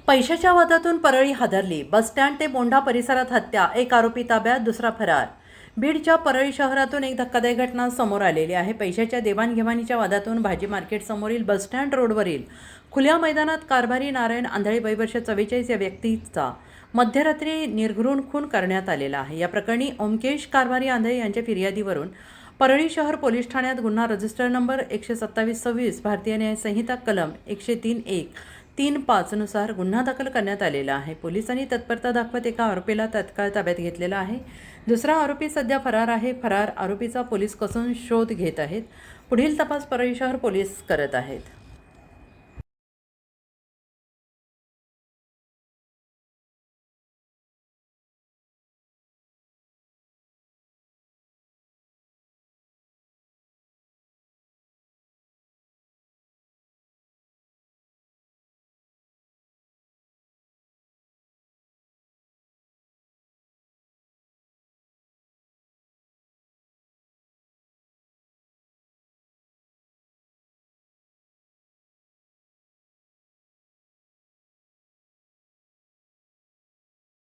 पैशाच्या वादातून परळी हादरली. बसस्टँड ते मोंढा परिसरात हत्या, एक आरोपी ताब्यात, दुसरा फरार. बीडच्या परळी शहरातून एक धक्कादायक घटना समोर आलेली आहे. पैशाच्या देवाणघेवाणीच्या वादातून भाजी मार्केट समोरील बसस्टँड रोडवरील खुल्या मैदानात कारभारी नारायण आंधळे वय वर्ष 44 या व्यक्तीचा मध्यरात्री निर्घृण खून करण्यात आलेला आहे. या प्रकरणी ओमकेश कारभारी आंधळे यांच्या फिर्यादीवरून परळी शहर पोलीस ठाण्यात गुन्हा रजिस्टर नंबर 12726 भारतीय न्याय संहिता कलम 103.1.35 नुसार गुन्हा दाखल करण्यात आलेला आहे. पोलिसांनी तत्परता दाखवत एका आरोपीला तत्काळ ताब्यात घेतलेला आहे. दुसरा आरोपी सध्या फरार आहे. फरार आरोपीचा पोलीस कसून शोध घेत आहेत. पुढील तपास परळी शहर पोलीस करत आहेत.